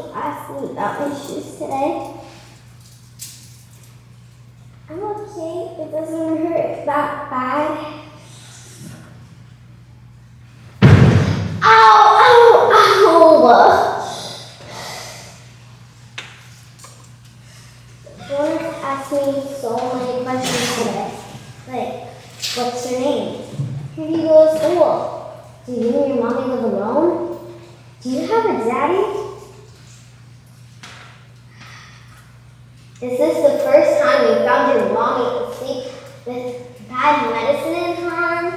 to ask me about my shoes today. I'm okay. It doesn't hurt that bad. Ow! Ow! Ow! Juliana asked me so many questions today. Like, what's your name? Where do you go to school? Do you and your mommy live alone? Do you have a daddy? Is this the first time you found your mommy asleep with bad medicine in her arm?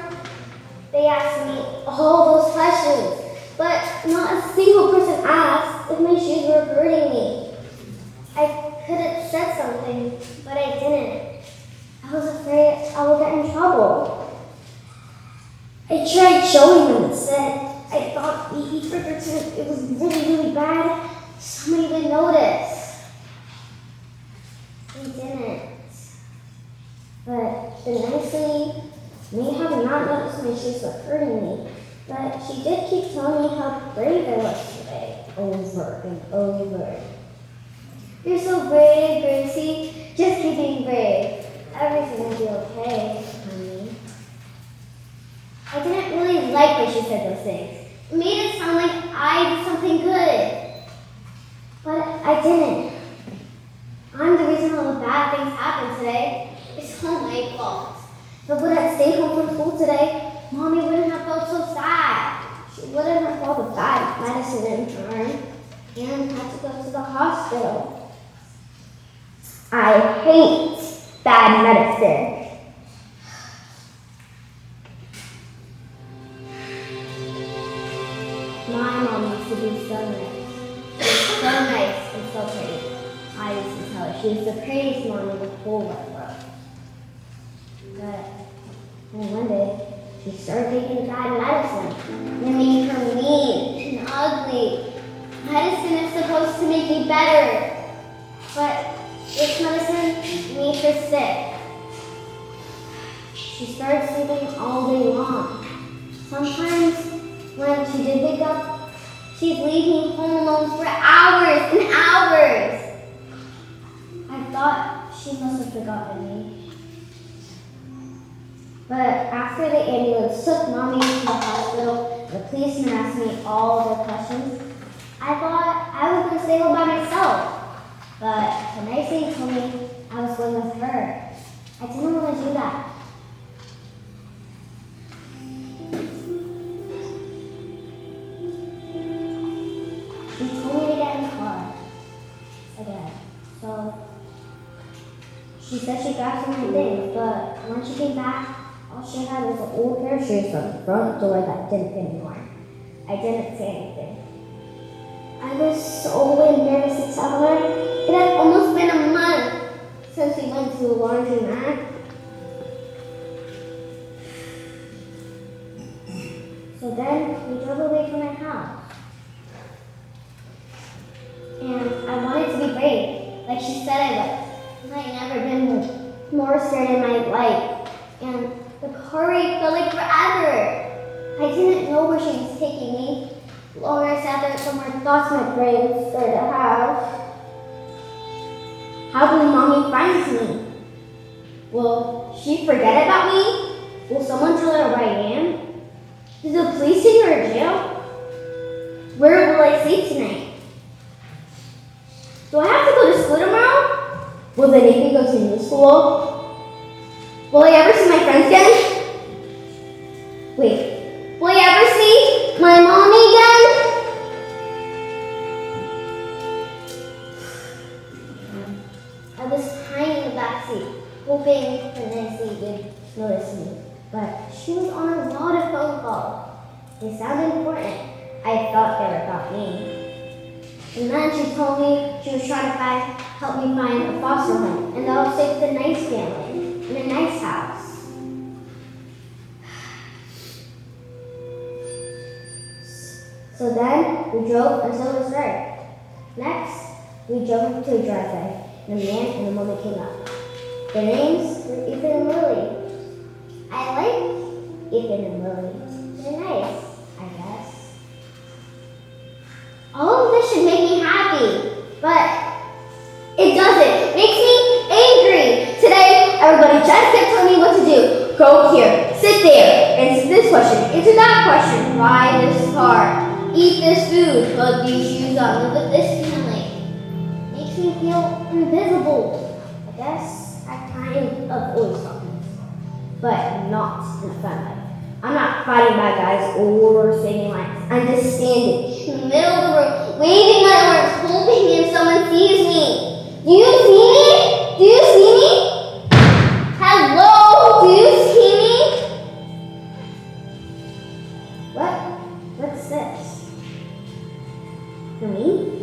They asked me all those questions, but not a single person asked if my shoes were hurting me. I could have said something, but I didn't. I was afraid I would get in trouble. I tried showing them instead. I thought maybe for pretend it was really bad, somebody would notice. They didn't. But the nice lady may have not noticed my shoes were hurting me, but she did keep telling me how brave I was today, over and over. You're so brave, Gracie. Just keep being brave. Everything will be okay, honey. I didn't really like when she said those things. It made it sound like I did something good. But I didn't. I'm the reason all the bad things happened today. It's all my fault. If I would have stayed home from school today, Mommy wouldn't have felt so sad. She wouldn't have felt the bad medicine in her arm and had to go to the hospital. I hate bad medicine. My mom used to be so nice. She was so nice and so pretty. I used to tell her she was the prettiest mom in the whole wide world. But then one day, she started taking bad medicine. It made her mean and ugly. Medicine is supposed to make me better. But this medicine made her sick. She started sleeping all day long. Sometimes when she did wake up, she'd leave me home alone for hours and hours. I thought she must have forgotten me. But after the ambulance took Mommy to the hospital, the policeman asked me all their questions, I thought I was going to stay home by myself. But the nice lady told me I was going with her. I didn't want to do that. She told me to get in the car again. So she said she grabbed some of my things, but when she came back, all she had was an old pair of shoes from the front door that didn't fit anymore. I didn't say anything. I was so embarrassed to tell her. It had almost been a month since we went to a laundromat. So then we drove away from my house. And I wanted to be brave, like she said I was. I'd never been more scared in my life. And the car ride felt like forever. I didn't know where she was taking me. The longer I sat there, the more thoughts my brain started to have. How will Mommy find me? Will she forget about me? Will someone tell her where I am? Is the police take her to jail? Where will I sleep tonight? Do I have to go to school tomorrow? Will the Navy go to new school? Will I ever see my friends again? Wait, will I ever see my mommy again? I was crying in the backseat, hoping the nice lady would notice me. But she was on a lot of phone calls. They sounded important. I thought they were about me. And then she told me she was trying to help me find a foster home, and that I'll stay with a nice family in a nice house. So then we drove until it was dark. Next, we drove to a driveway, and a man and a woman came up. Their names were Ethan and Lily. I like Ethan and Lily. They're nice, I guess. All of this should make me happy. me feel invisible. I guess I kind of always thought this, but not in a fun way. I'm not fighting bad guys or saving lives. I'm just standing in the middle of the room, waving my arms, hoping if someone sees me. Do you see me? Do you see me? Hello? Do you see me? What's this? For me?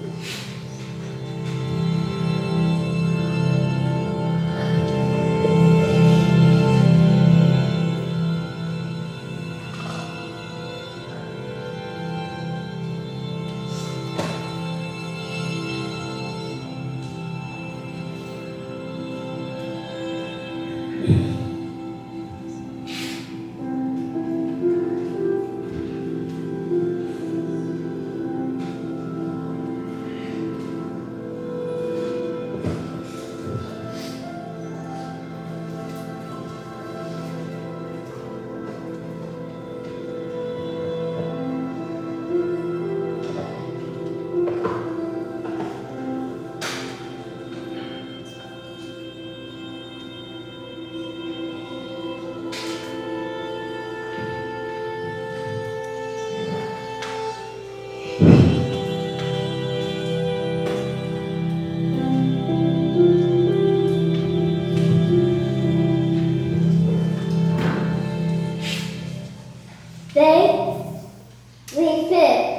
We fit.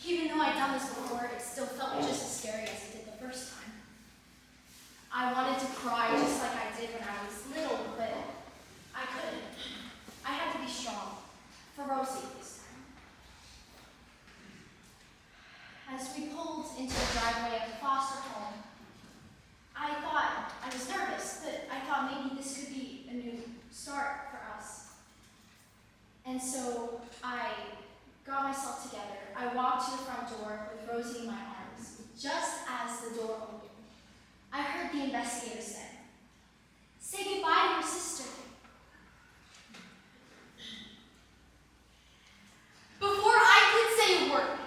Even though I done this before, it still felt just as scary as it did the first time. I wanted to cry just like I did when I was little, but I couldn't. I had to be strong for Rosie this time. As we pulled into the driveway of the foster home, I thought I was nervous, but I thought maybe this could be a new start for us. And so I got myself together. I walked to the front door with Rosie in my arms. Just as the door opened, I heard the investigator say, "Say goodbye to your sister." Before I could say a word,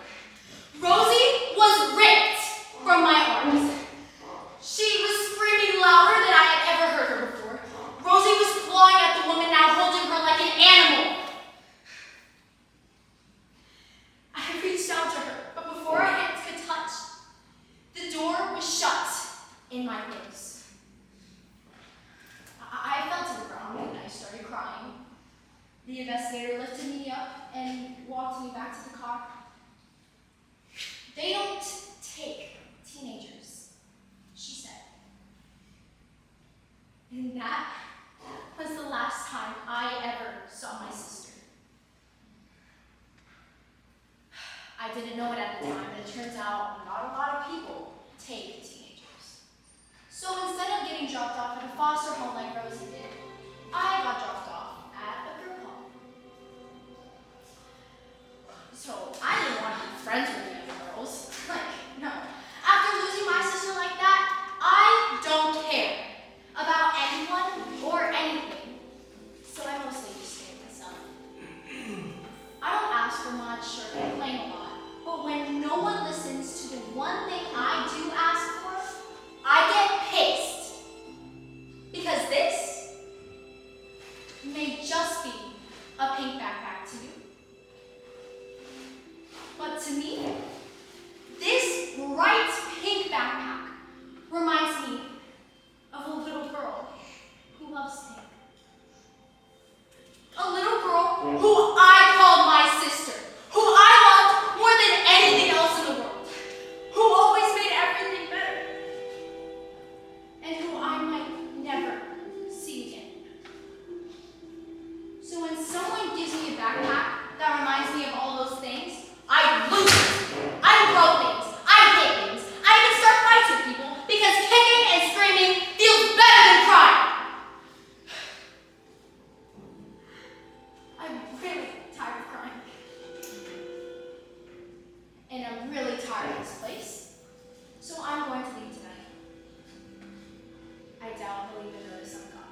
Rosie was ripped from my arms. She was screaming louder than I had ever heard her before. Rosie was clawing at the woman, now holding her like an animal. I reached out to her, but before our hands could touch, the door was shut in my face. I fell to the ground and I started crying. The investigator lifted me up and walked me back to the car. "They don't take teenagers," she said. And that was the last time I ever saw my sister. I didn't know it at the time, but it turns out not a lot of people take teenagers. So instead of getting dropped off at a foster home like Rosie did, I got dropped off at a group home. So I didn't want to be friends with the other girls. No. After losing my sister like that, I don't care about anyone or anything. So I mostly just stay with myself. I don't ask for much or complain a lot, but when no one listens to the one thing I do ask for, I get pissed. Because this may just be a pink backpack to you. But to me, this bright pink backpack reminds me of a little girl who loves pink. A little girl who I called my sister, who I loved more than anything else in the world, who always made everything better, and who I might never see again. So when someone gives me a backpack that reminds me of all those things, I lose it. I throw things. I hit things. I even start fights with people because kicking and screaming feels better than crying. I'm really tired of crying. And I'm really tired of this place. So I'm going to leave tonight. I doubt he'll even notice I'm gone.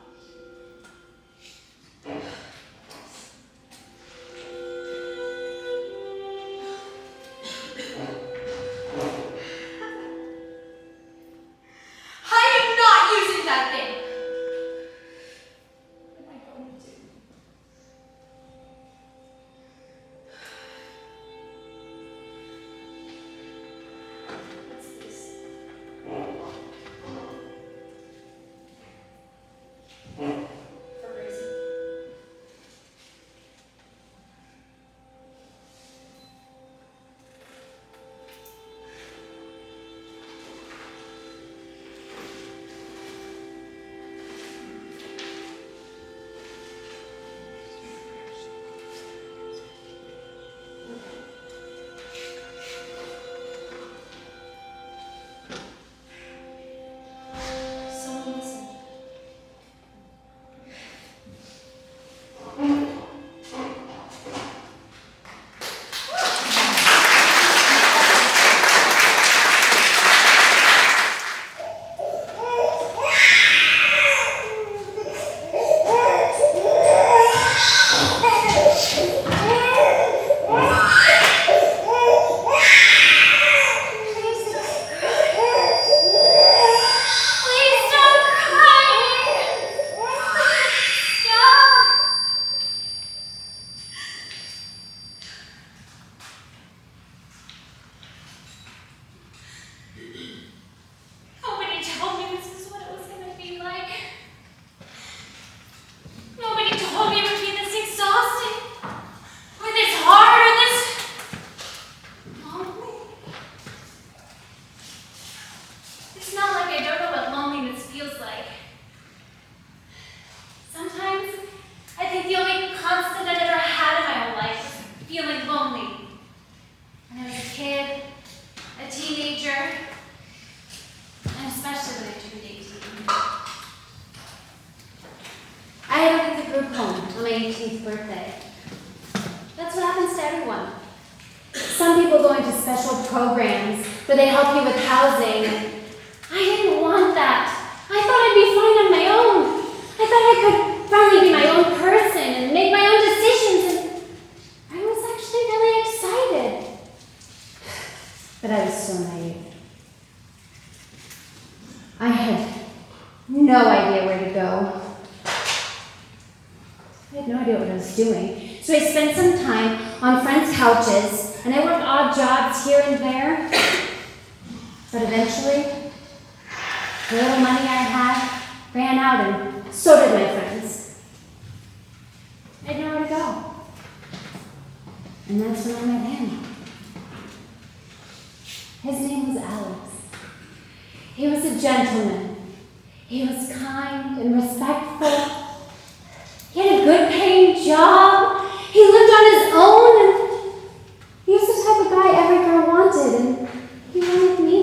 18th birthday. That's what happens to everyone. Some people go into special programs where they help you with housing. I didn't want that. I thought I'd be fine on my own. I thought I could finally be my own person and make my own decisions. And I was actually really excited. But I was so naive. I had no idea where to go. I had no idea what I was doing. So I spent some time on friends' couches, and I worked odd jobs here and there. But eventually, the little money I had ran out, and so did my friends. I had nowhere to go. And that's when I met him. His name was Alex. He was a gentleman. He was kind and respectful. He had a good paying job. He lived on his own, and he was the type of guy every girl wanted, and he wanted me.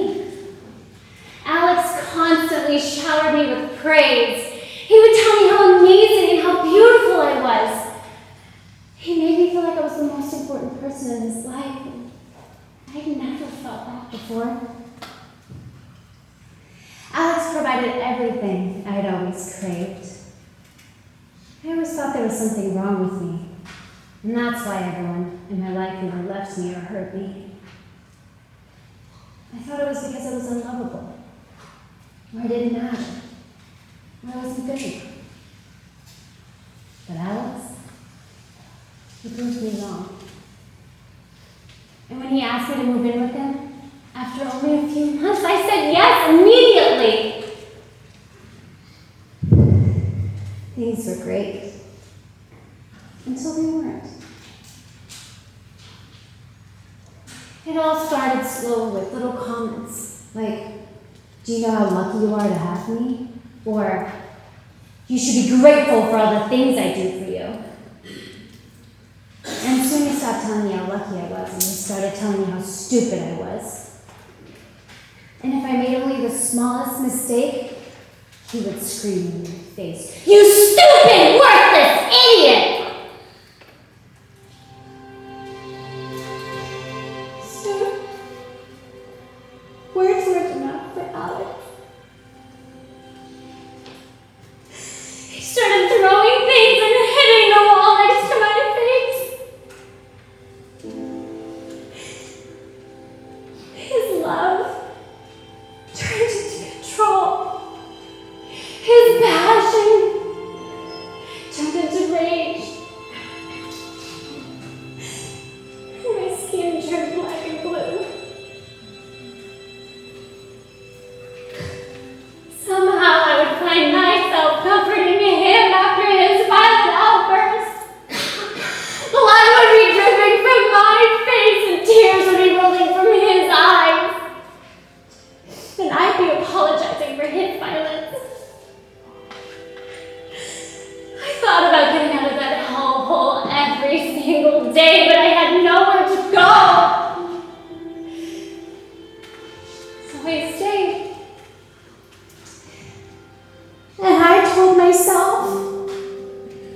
Alex constantly showered me with praise. He would tell me how amazing and how beautiful I was. He made me feel like I was the most important person in his life, and I'd never felt that before. Alex provided everything I had always craved. I always thought there was something wrong with me, and that's why everyone in my life either left me or hurt me. I thought it was because I was unlovable, or I didn't matter, or I wasn't good enough. But Alex, he proved me wrong. And when he asked me to move in with him, after only a few months, I said yes immediately. Things were great. Until they weren't. It all started slow with little comments like, do you know how lucky you are to have me? Or, you should be grateful for all the things I do for you. And soon he stopped telling me how lucky I was, and he started telling me how stupid I was. And if I made only the smallest mistake, he would scream in my face, "You stupid, worthless idiot!" Soon, words weren't enough for Alex. He started throwing things and hitting the wall next to my face. His love turned into control. His passion turned into rage. My skin turned black and blue. Somehow I would find myself comforting him after his violent outbursts. Blood would be dripping from my face and tears would be rolling from his eyes. And I'd be apologizing for his violence. I thought about getting out of that hellhole every single day, but I had nowhere to go. So I stayed. And I told myself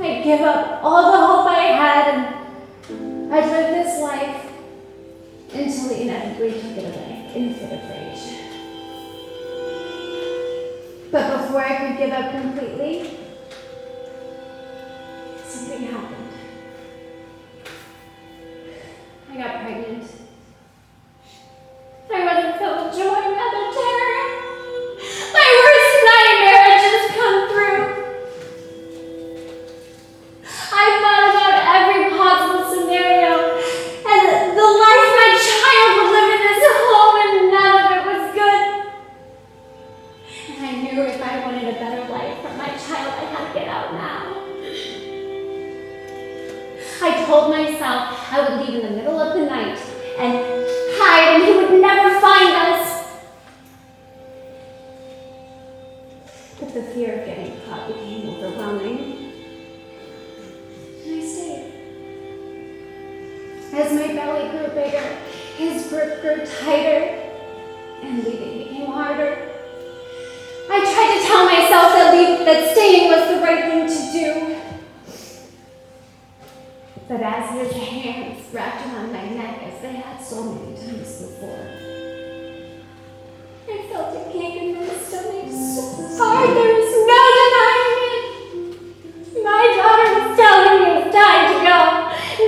I'd give up all the hope I had and I'd live this life until he inevitably took it away in a fit of rage. But before I could give up completely, something happened. I got pregnant. I wasn't filled with joy, rather terror. My worst nightmare had just come through. I thought about every possible scenario and the life my child would live in this home, and none of it was good. And I knew if I wanted a better life for my child, I had to get out now. I told myself I would leave in the middle of the night and hide, and he would never find us. But the fear of getting caught became overwhelming. And I stayed. As my belly grew bigger, his grip grew tighter, and leaving became harder. I tried to tell myself that staying was the right thing to do. But as his hands wrapped around my neck as they had so many times before, I felt a kick in my stomach so hard there was no denying it. My daughter was telling me it was time to go.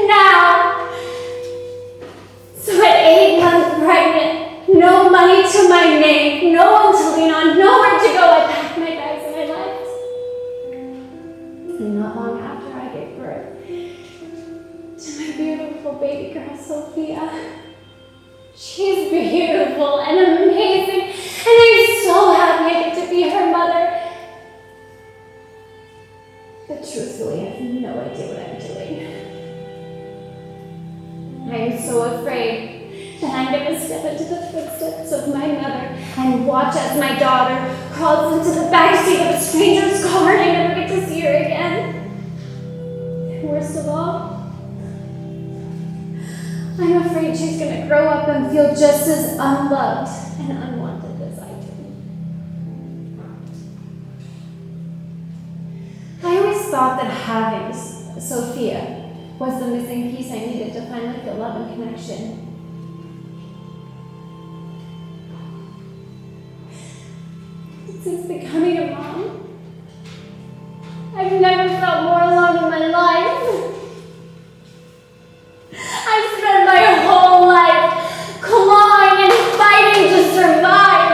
Now. So at 8 months pregnant, no money to my name, no one to lean on, nowhere to go, I packed my bags and I left. And not long after I gave birth to my beautiful baby girl, Sophia. She's beautiful and amazing, and I'm so happy I get to be her mother. But truthfully, I have no idea what I'm doing. I am so afraid that I'm going to step into the footsteps of my mother and watch as my daughter crawls into the backseat of a stranger's car and I never get to see her again. And worst of all, I'm afraid she's going to grow up and feel just as unloved and unwanted as I do. I always thought that having Sophia was the missing piece I needed to finally feel love and connection. Since becoming a mom, I've never felt more alone in my life. I've spent my whole life clawing and fighting to survive.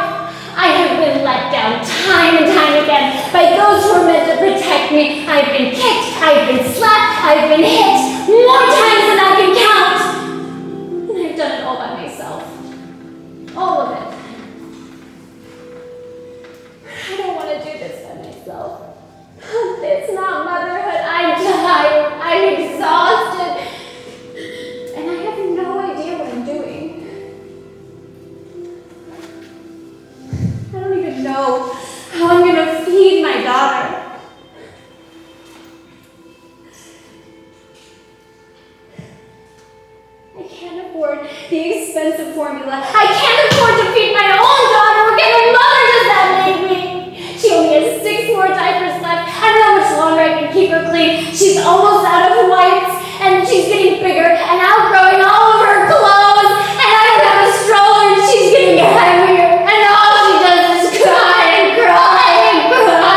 I have been let down time and time again by those who were meant to protect me. I've been kicked, I've been slapped, I've been hit more times than I can count. And I've done it all by myself. All of it. I don't want to do this by myself. It's not motherhood. I'm tired. I'm exhausted. And I have no idea what I'm doing. I don't even know how I'm going to feed my daughter. I can't afford the expensive formula. I can't afford to feed my own daughter. What kind of mother does that make me? She only has 6 more diapers left. I don't know how much longer I can keep her clean. She's almost out of wipes, and she's getting bigger and outgrowing all of her clothes. And I don't have a stroller, and she's getting heavier. And all she does is cry and cry and cry.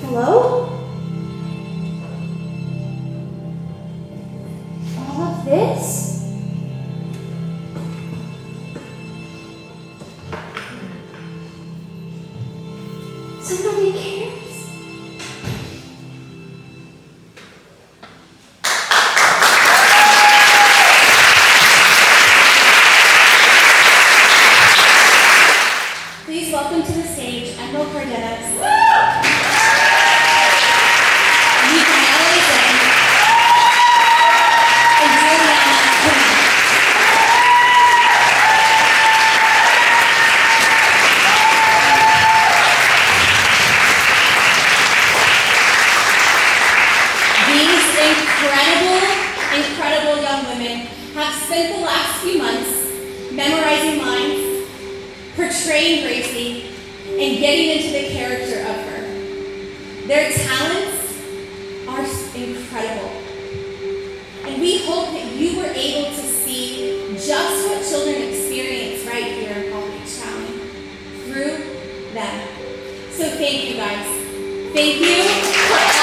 Hello? All of this? Somebody cares. Please welcome to the stage Cardenas, Micaela, and Juliana. These incredible young women have spent the last few months memorizing lines, portraying Gracie, and getting into the character of her. Their talents are incredible. And we hope that you were able to see just what children experience right here in Palm Beach County through them. So thank you guys. Thank you.